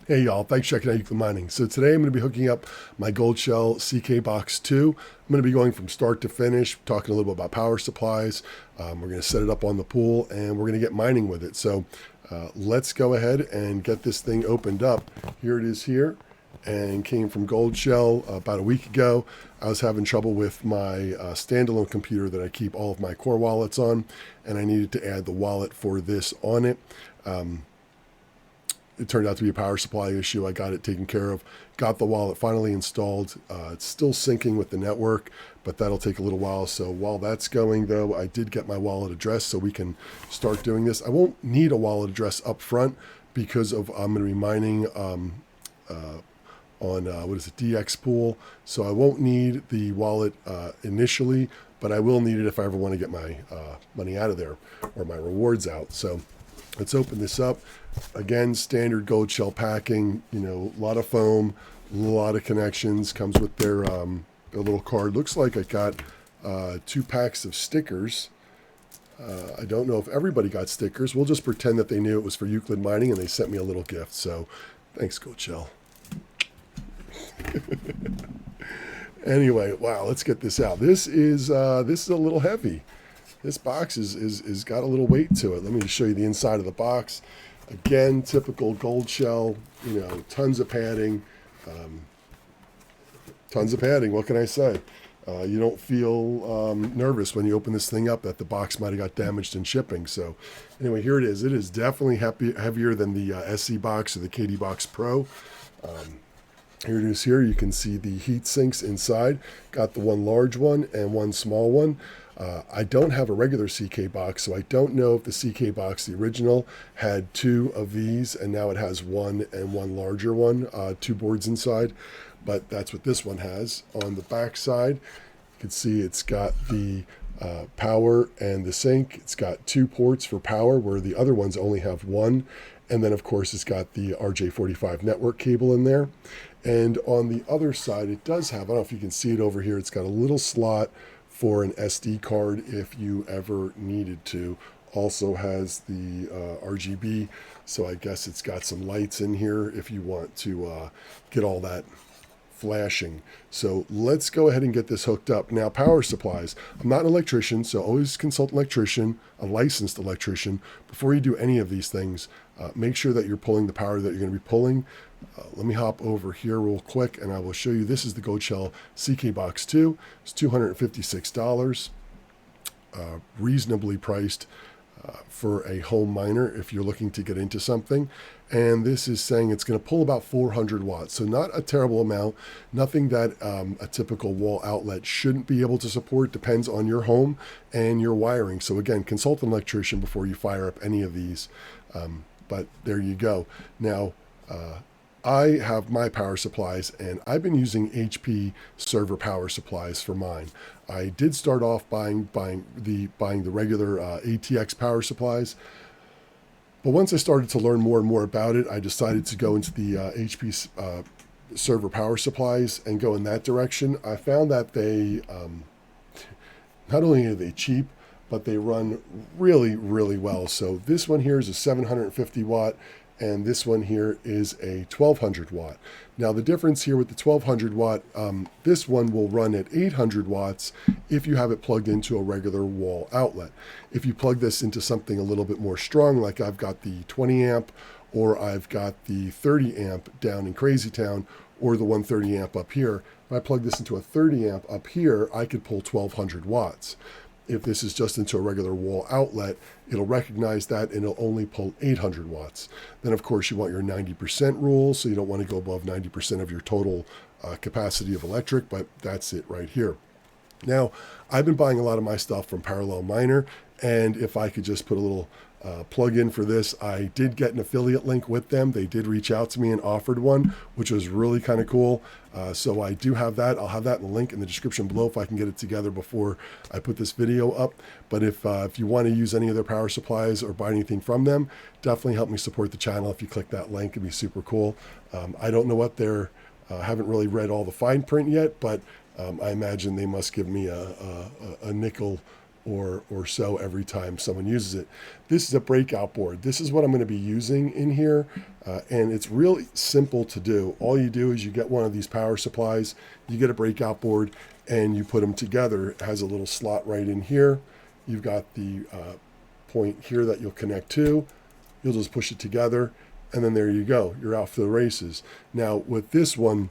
Hey y'all, thanks for checking out Euclid Mining. So today I'm going to be hooking up my Goldshell CK Box 2. I'm going to be going from start to finish, talking a little bit about power supplies. We're going to set it up on the pool and we're going to get mining with it. So let's go ahead and get this thing opened up. Here it is here, and came from Goldshell about a week ago. I was having trouble with my standalone computer that I keep all of my core wallets on, and I needed to add the wallet for this on it. It turned out to be a power supply issue. I got it taken care of, got the wallet finally installed. It's still syncing with the network, but that'll take a little while. So while that's going, though, I did get my wallet address so we can start doing this. I won't need a wallet address up front because I'm going to be mining on DX Pool. So I won't need the wallet initially, but I will need it if I ever want to get my money out of there or my rewards out. So let's open this up. Again, standard Goldshell packing, a lot of foam, a lot of connections, comes with their little card. Looks like I got 2 packs of stickers. I don't know if everybody got stickers. We'll just pretend that they knew it was for Euclid Mining and they sent me a little gift. So thanks, Goldshell. Anyway, wow, let's get this out. This is a little heavy. This box is got a little weight to it. Let me just show you the inside of the box. Again, typical Goldshell, tons of padding. What can I say? You don't feel nervous when you open this thing up that the box might have got damaged in shipping. So anyway, here it is. It is definitely heavier than the SC box or the KD Box Pro. Here it is here. You can see the heat sinks inside. Got the one large one and one small one. I don't have a regular CK box, so I don't know if the CK box, the original, had 2 of these, and now it has one and one larger one, 2 boards inside. But that's what this one has. On the back side, you can see it's got the power and the sink. It's got 2 ports for power, where the other ones only have 1. And then, of course, it's got the RJ45 network cable in there. And on the other side, it does have, I don't know if you can see it over here, it's got a little slot for an SD card if you ever needed to. Also has the RGB, so I guess it's got some lights in here if you want to get all that flashing. So let's go ahead and get this hooked up. Now, power supplies. I'm not an electrician, so always consult an electrician, a licensed electrician. Before you do any of these things, make sure that you're pulling the power that you're going to be pulling. Let me hop over here real quick and I will show you. This is the Goldshell CK Box 2. It's $256, reasonably priced for a home miner if you're looking to get into something. And this is saying it's going to pull about 400 watts. So not a terrible amount, nothing that a typical wall outlet shouldn't be able to support. Depends on your home and your wiring. So again, consult an electrician before you fire up any of these. But there you go. Now, I have my power supplies, and I've been using HP server power supplies for mine. I did start off buying the regular ATX power supplies, but once I started to learn more and more about it, I decided to go into the HP server power supplies and go in that direction. I found that they not only are they cheap, but they run really, really well. So this one here is a 750 watt. And this one here is a 1200 watt. Now the difference here with the 1200 watt, this one will run at 800 watts if you have it plugged into a regular wall outlet. If you plug this into something a little bit more strong, like I've got the 20 amp or I've got the 30 amp down in Crazy Town or the 130 amp up here, if I plug this into a 30 amp up here, I could pull 1200 watts. If this is just into a regular wall outlet, it'll recognize that and it'll only pull 800 watts. Then, of course, you want your 90% rule, so you don't want to go above 90% of your total capacity of electric, but that's it right here. Now, I've been buying a lot of my stuff from Parallel Miner, and if I could just put a little plug in for this, I did get an affiliate link with them. They did reach out to me and offered one, which was really kind of cool. So I do have that. I'll have that in the link in the description below if I can get it together before I put this video up. But if you want to use any of their power supplies or buy anything from them, definitely help me support the channel. If you click that link, it'd be super cool. I don't know what they're, haven't really read all the fine print yet, but I imagine they must give me a nickel or so every time someone uses it. This is a breakout board. This is what I'm going to be using in here, and it's really simple to do. All you do is you get one of these power supplies, you get a breakout board, and you put them together. It has a little slot right in here. You've got the point here that you'll connect to. You'll just push it together, and then there you go. You're out for the races. Now with this one,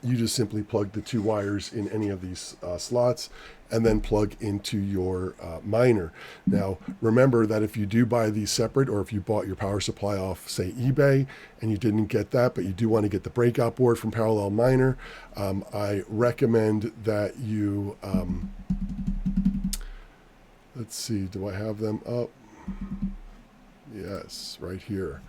you just simply plug the two wires in any of these slots and then plug into your miner. Now, remember that if you do buy these separate, or if you bought your power supply off, say, eBay, and you didn't get that, but you do want to get the breakout board from Parallel Miner, I recommend that you, let's see, do I have them up? Yes, right here.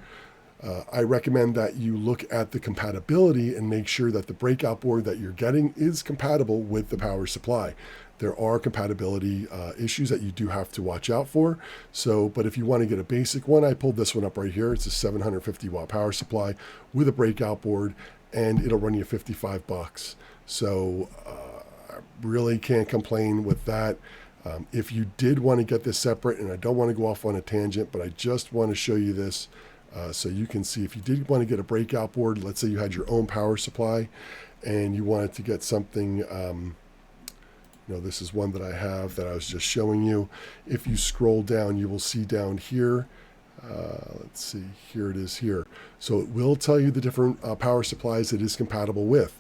I recommend that you look at the compatibility and make sure that the breakout board that you're getting is compatible with the power supply. There are compatibility issues that you do have to watch out for. So, but if you want to get a basic one, I pulled this one up right here. It's a 750 watt power supply with a breakout board, and it'll run you 55 bucks. So I really can't complain with that. If you did want to get this separate, and I don't want to go off on a tangent, but I just want to show you this so you can see, if you did want to get a breakout board, let's say you had your own power supply and you wanted to get something, this is one that I have that I was just showing you. If you scroll down, you will see down here, let's see, here it is here. So it will tell you the different power supplies it is compatible with.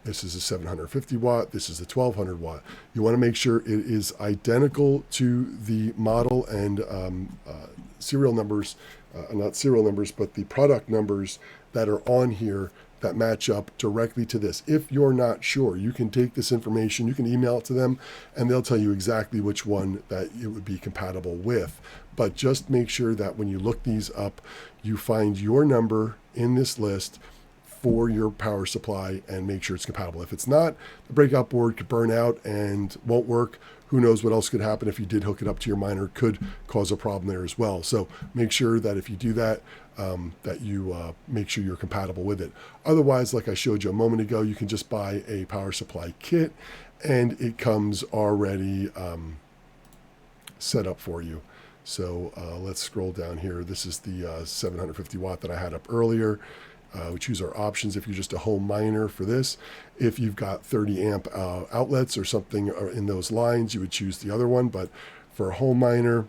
This is a 750 watt, this is a 1200 watt. You want to make sure it is identical to the model and serial numbers, not serial numbers, but the product numbers that are on here that match up directly to this. If you're not sure, you can take this information, you can email it to them, and they'll tell you exactly which one that it would be compatible with. But just make sure that when you look these up, you find your number in this list for your power supply and make sure it's compatible. If it's not, the breakout board could burn out and won't work. Who knows what else could happen if you did hook it up to your miner, could cause a problem there as well. So make sure that if you do that, that you make sure you're compatible with it. Otherwise, like I showed you a moment ago, you can just buy a power supply kit and it comes already set up for you. So let's scroll down here. This is the 750 watt that I had up earlier. We choose our options if you're just a home miner for this. If you've got 30 amp outlets or something in those lines, you would choose the other one. But for a home miner,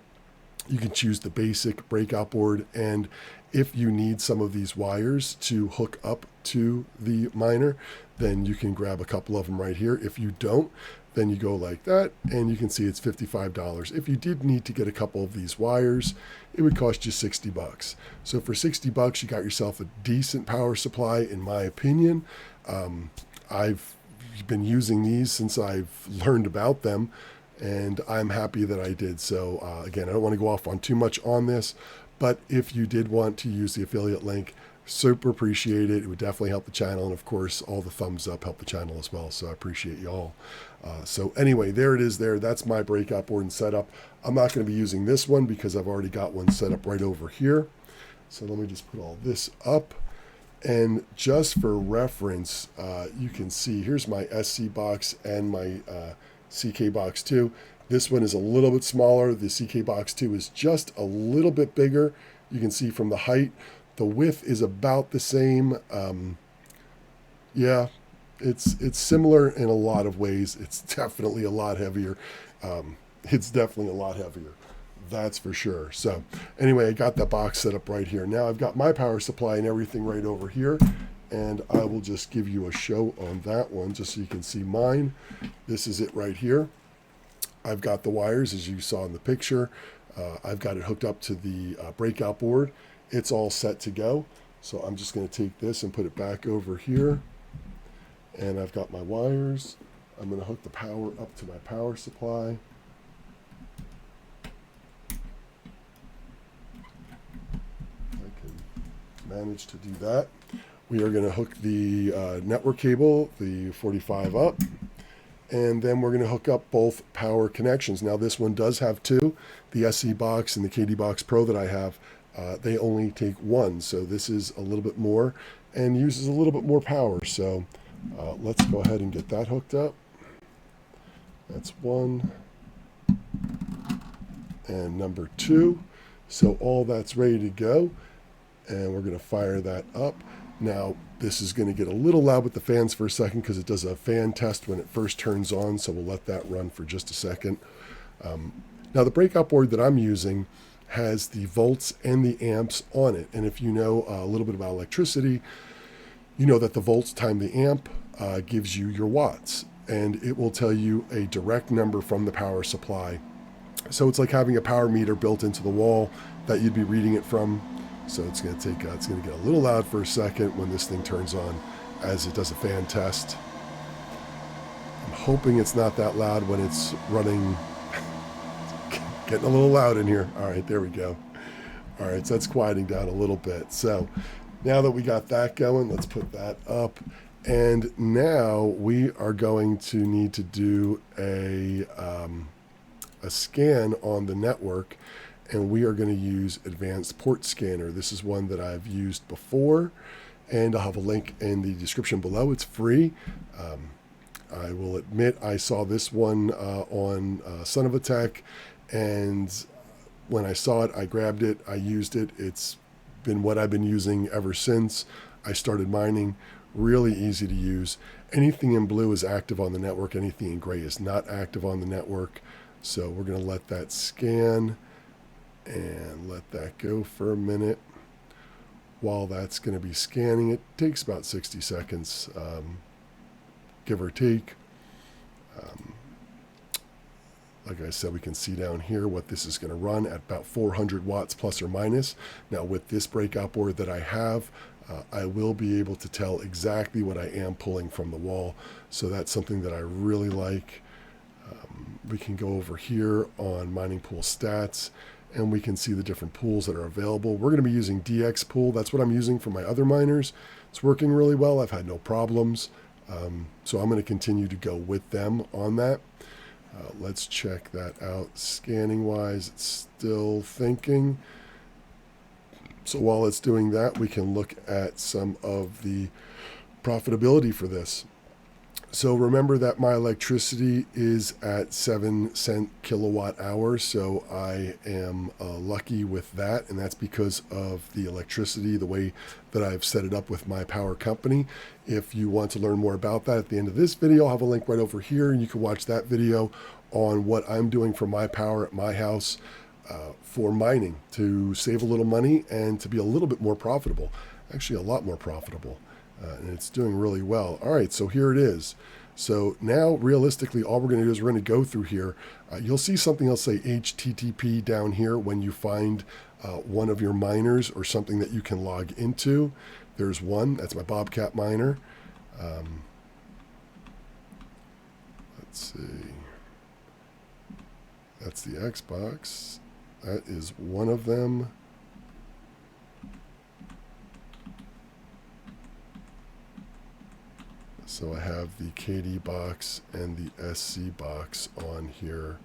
you can choose the basic breakout board. And if you need some of these wires to hook up to the miner, then you can grab a couple of them right here. If you don't, then you go like that, and you can see it's $55. If you did need to get a couple of these wires, it would cost you 60 bucks. So for 60 bucks, you got yourself a decent power supply, in my opinion. I've been using these since I've learned about them, and I'm happy that I did. So again, I don't want to go off on too much on this, but if you did want to use the affiliate link, super appreciate it. It would definitely help the channel. And of course, all the thumbs up help the channel as well. So I appreciate you all. So anyway, there it is there. That's my breakout board and setup. I'm not going to be using this one because I've already got one set up right over here. So let me just put all this up. And just for reference, you can see here's my SC box and my CK box 2. This one is a little bit smaller. The CK box 2 is just a little bit bigger. You can see from the height. The width is about the same. Yeah, it's similar in a lot of ways. It's definitely a lot heavier. It's definitely a lot heavier. That's for sure. So anyway, I got that box set up right here. Now I've got my power supply and everything right over here. And I will just give you a show on that one just so you can see mine. This is it right here. I've got the wires as you saw in the picture. I've got it hooked up to the breakout board. It's all set to go. So I'm just going to take this and put it back over here. And I've got my wires. I'm going to hook the power up to my power supply. I can manage to do that. We are going to hook the network cable, the 45 up. And then we're going to hook up both power connections. Now this one does have two. The SC box and the KD box Pro that I have, they only take one. So this is a little bit more and uses a little bit more power. So let's go ahead and get that hooked up. That's one. and number 2. So all that's ready to go, and we're going to fire that up. Now, this is going to get a little loud with the fans for a second because it does a fan test when it first turns on, so we'll let that run for just a second. Now, the breakout board that I'm using has the volts and the amps on it, and if you know a little bit about electricity, you know that the volts times the amp gives you your watts, and it will tell you a direct number from the power supply. So it's like having a power meter built into the wall that you'd be reading it from. So it's going to get a little loud for a second when this thing turns on as it does a fan test. I'm hoping it's not that loud when it's running. Getting a little loud in here. All right, there we go. All right, so that's quieting down a little bit. So now that we got that going, let's put that up. And now we are going to need to do a scan on the network, and we are going to use Advanced Port Scanner. This is one that I've used before, and I'll have a link in the description below. It's free. I will admit I saw this one on Son of a Tech, and when I saw it, I grabbed it, I used it. It's been what I've been using ever since I started mining. Really easy to use. Anything in blue is active on the network. Anything in gray is not active on the network. So we're going to let that scan and let that go for a minute. While that's going to be scanning, it takes about 60 seconds, give or take. Like I said, we can see down here what this is going to run at about 400 watts plus or minus. Now with this breakout board that I have, I will be able to tell exactly what I am pulling from the wall. So that's something that I really like. We can go over here on mining pool stats, and we can see the different pools that are available. We're going to be using DX pool. That's what I'm using for my other miners. It's working really well. I've had no problems. So I'm going to continue to go with them on that. Let's check that out. Scanning wise, it's still thinking. So while it's doing that, we can look at some of the profitability for this. So remember that my electricity is at 7 cent kilowatt hour. So I am lucky with that. And that's because of the electricity, the way that I've set it up with my power company. If you want to learn more about that at the end of this video, I'll have a link right over here, and you can watch that video on what I'm doing for my power at my house for mining to save a little money and to be a little bit more profitable. Actually, a lot more profitable. And it's doing really well. All right, so here it is. So now, realistically, all we're going to do is we're going to go through here. You'll see something else say HTTP down here when you find one of your miners or something that you can log into. There's one. That's my Bobcat miner. Let's see. That's the Xbox. That is one of them. So I have the KD box and the SC box on here,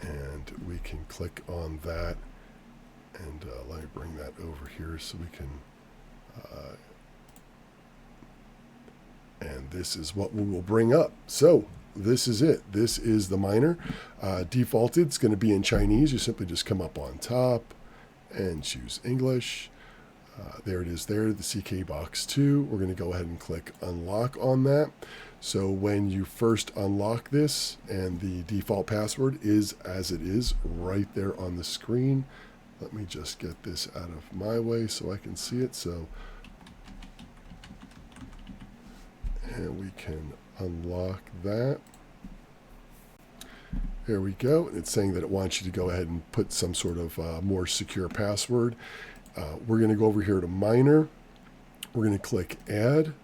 and we can click on that, and let me bring that over here so we can, and this is what we will bring up. So this is it. This is the miner. Defaulted, it's going to be in Chinese. You simply just come up on top and choose English. There it is there, the CK box 2. We're going to go ahead and click unlock on that. So when you first unlock this, and the default password is as it is right there on the screen. Let me just get this out of my way so I can see it. So, and we can unlock that. There we go. And it's saying that it wants you to go ahead and put some sort of more secure password. We're going to go over here to miner. We're going to click add.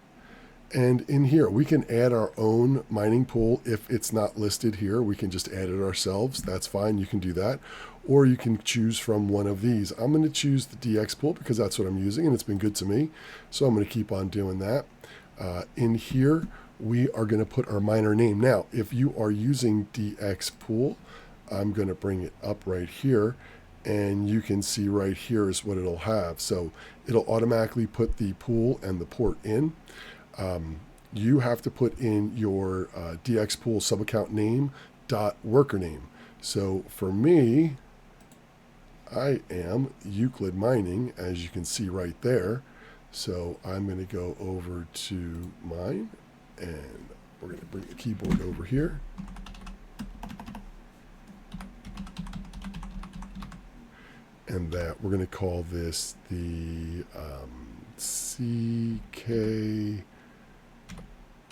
And in here, we can add our own mining pool. If it's not listed here, we can just add it ourselves. That's fine. You can do that. Or you can choose from one of these. I'm going to choose the DX pool because that's what I'm using, and it's been good to me. So I'm going to keep on doing that. In here, we are going to put our miner name. Now, if you are using DX pool, I'm going to bring it up right here. And you can see right here is what it'll have. So it'll automatically put the pool and the port in. You have to put in your DX pool subaccount name .worker name. So for me, I am Euclid mining, as you can see right there. So I'm going to go over to mine, and we're going to bring the keyboard over here. And that we're going to call this the CK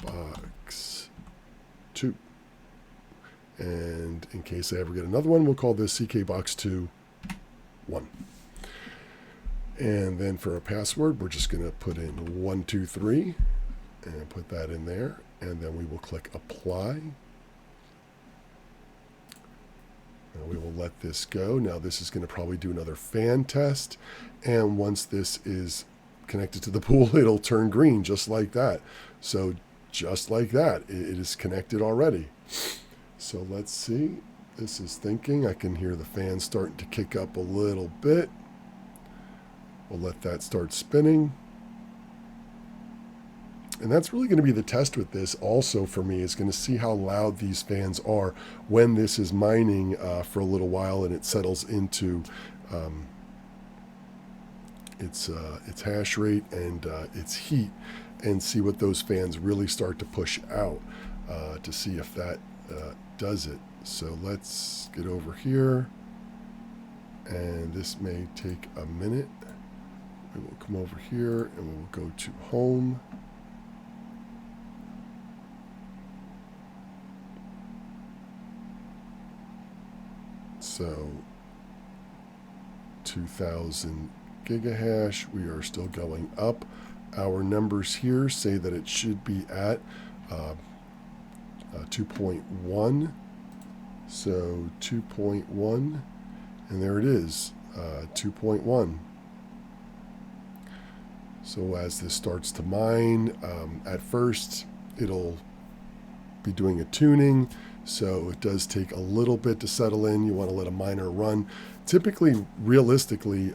box 2. And in case I ever get another one, we'll call this CK box 2 1. And then for our password, we're just going to put in 123 and put that in there. And then we will click apply. Now we will let this go. Now this is going to probably do another fan test. And once this is connected to the pool, it'll turn green just like that. So just like that, it is connected already. So let's see. This is thinking. I can hear the fan starting to kick up a little bit. We'll let that start spinning. And that's really going to be the test with this also for me, is going to see how loud these fans are when this is mining for a little while and it settles into its hash rate and its heat, and see what those fans really start to push out to see if that does it. So let's get over here, and this may take a minute. We will come over here and we will go to home. So 2000 gigahash, we are still going up. Our numbers here say that it should be at 2.1. So 2.1, and there it is, 2.1. So as this starts to mine, at first it'll be doing a tuning, so it does take a little bit to settle in. You want to let a miner run, typically, realistically,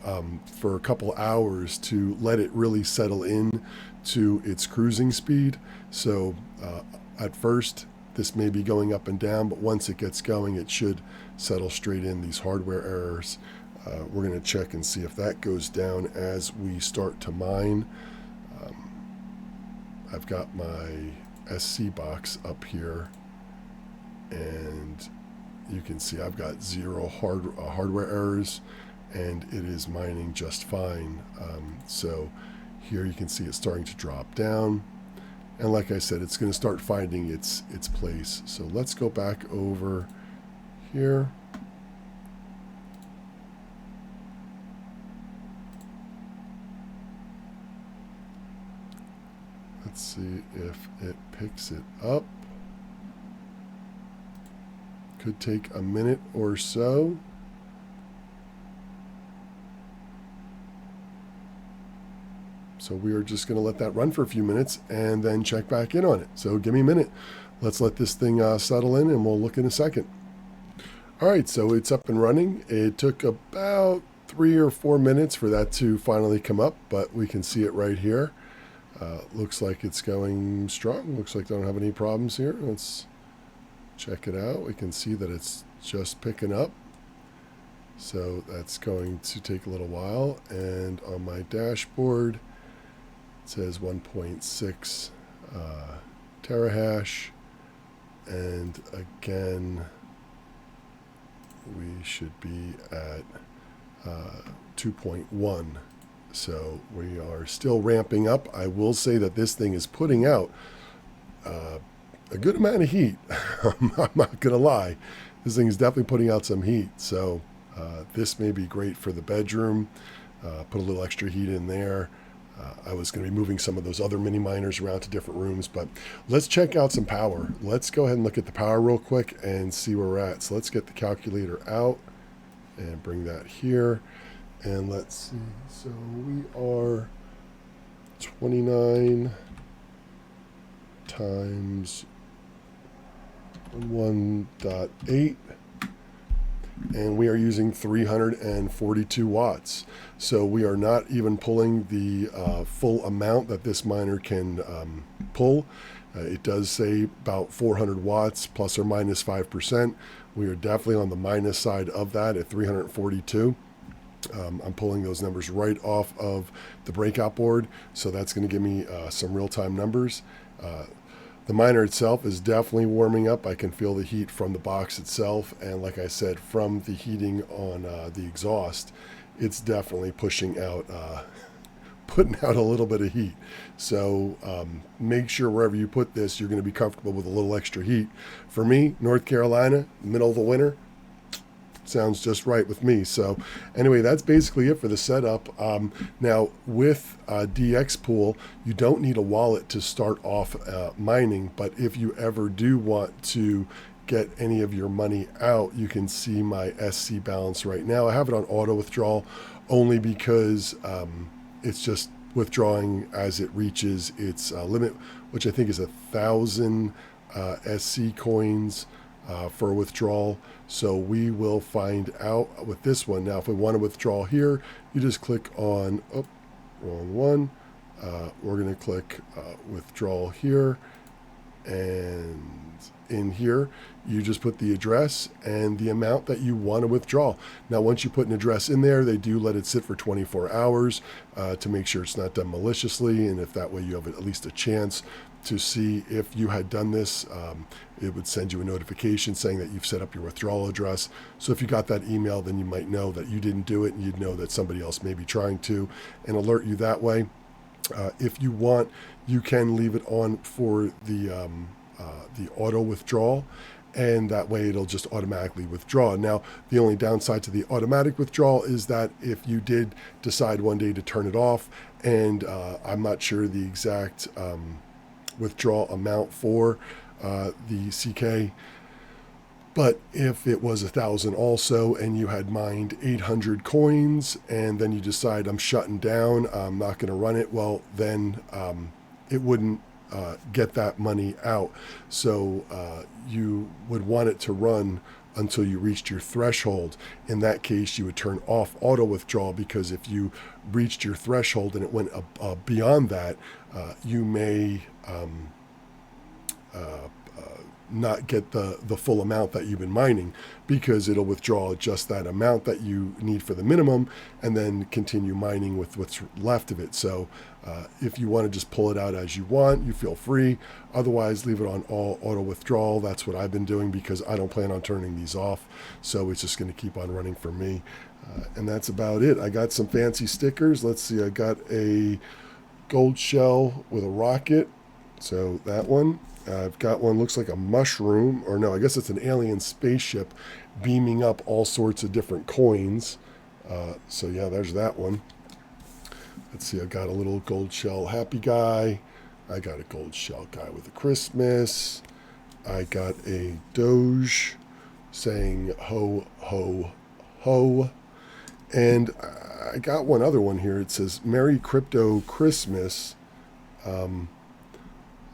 for a couple hours to let it really settle in to its cruising speed. So at first, this may be going up and down, but once it gets going, it should settle straight in. These hardware errors, we're going to check and see if that goes down as we start to mine. I've got my SC box up here, and you can see I've got 0 hardware errors, and it is mining just fine. So here you can see it's starting to drop down. And like I said, it's going to start finding its place. So let's go back over here. Let's see if it picks it up. Could take a minute or so. So we are just going to let that run for a few minutes and then check back in on it. So give me a minute. Let's let this thing settle in, and we'll look in a second. All right, so it's up and running. It took about 3 or 4 minutes for that to finally come up, but we can see it right here. Looks like it's going strong. Looks like I don't have any problems here. Let's check it out. We can see that it's just picking up. So that's going to take a little while. And on my dashboard, it says 1.6 terahash. And again, we should be at 2.1. So we are still ramping up. I will say that this thing is putting out a good amount of heat. I'm not going to lie. This thing is definitely putting out some heat. So this may be great for the bedroom. Put a little extra heat in there. I was going to be moving some of those other mini miners around to different rooms, but let's check out some power. Let's go ahead and look at the power real quick and see where we're at. So let's get the calculator out and bring that here. And let's see, so we are 29 times 1.8, and we are using 342 watts. So we are not even pulling the full amount that this miner can pull. It does say about 400 watts plus or minus 5%. We are definitely on the minus side of that at 342. I'm pulling those numbers right off of the breakout board, so that's going to give me some real-time numbers. The miner itself is definitely warming up. I can feel the heat from the box itself, and like I said, from the heating on the exhaust, it's definitely pushing out, putting out a little bit of heat. So make sure wherever you put this, you're going to be comfortable with a little extra heat. For me, North Carolina, middle of the winter, sounds just right with me. So anyway, that's basically it for the setup. Now with DX Pool, you don't need a wallet to start off mining, but if you ever do want to get any of your money out, you can see my SC balance right now. I have it on auto withdrawal only because it's just withdrawing as it reaches its limit, which I think is 1,000 SC coins for a withdrawal. So we will find out with this one. Now, if we want to withdraw here, you just click on, oh, wrong one. We're going to click withdrawal here, and in here, you just put the address and the amount that you want to withdraw. Now, once you put an address in there, they do let it sit for 24 hours to make sure it's not done maliciously, and if that way you have at least a chance to see if you had done this. It would send you a notification saying that you've set up your withdrawal address. So if you got that email, then you might know that you didn't do it, and you'd know that somebody else may be trying to, and alert you that way. If you want, you can leave it on for the auto withdrawal, and that way it'll just automatically withdraw. Now, the only downside to the automatic withdrawal is that if you did decide one day to turn it off, and I'm not sure the exact withdrawal amount for the CK, but if it was 1,000 also, and you had mined 800 coins, and then you decide I'm shutting down, I'm not going to run it, well, then it wouldn't get that money out. So you would want it to run until you reached your threshold. In that case, you would turn off auto withdrawal, because if you reached your threshold and it went beyond that, you may not get the full amount that you've been mining, because it'll withdraw just that amount that you need for the minimum and then continue mining with what's left of it. So if you want to just pull it out as you want, you feel free. Otherwise, leave it on all auto withdrawal. That's what I've been doing, because I don't plan on turning these off. So it's just going to keep on running for me. And that's about it. I got some fancy stickers. Let's see. I got a gold shell with a rocket. So that one. I've got one, looks like a mushroom, or no, I guess it's an alien spaceship beaming up all sorts of different coins. So yeah, there's that one. Let's see, I've got a little gold shell happy guy. I got a gold shell guy with a Christmas. I got a Doge saying ho, ho, ho. And I got one other one here. It says Merry Crypto Christmas. I'm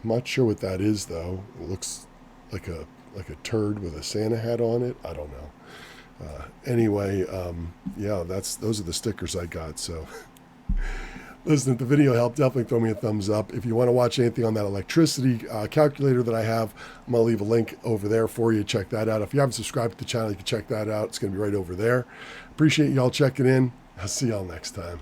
not sure what that is, though. It looks like a turd with a Santa hat on it. I don't know. Anyway, yeah, those are the stickers I got. So listen, if the video helped, definitely throw me a thumbs up. If you want to watch anything on that electricity calculator that I have, I'm going to leave a link over there for you. Check that out. If you haven't subscribed to the channel, you can check that out. It's going to be right over there. Appreciate y'all checking in. I'll see y'all next time.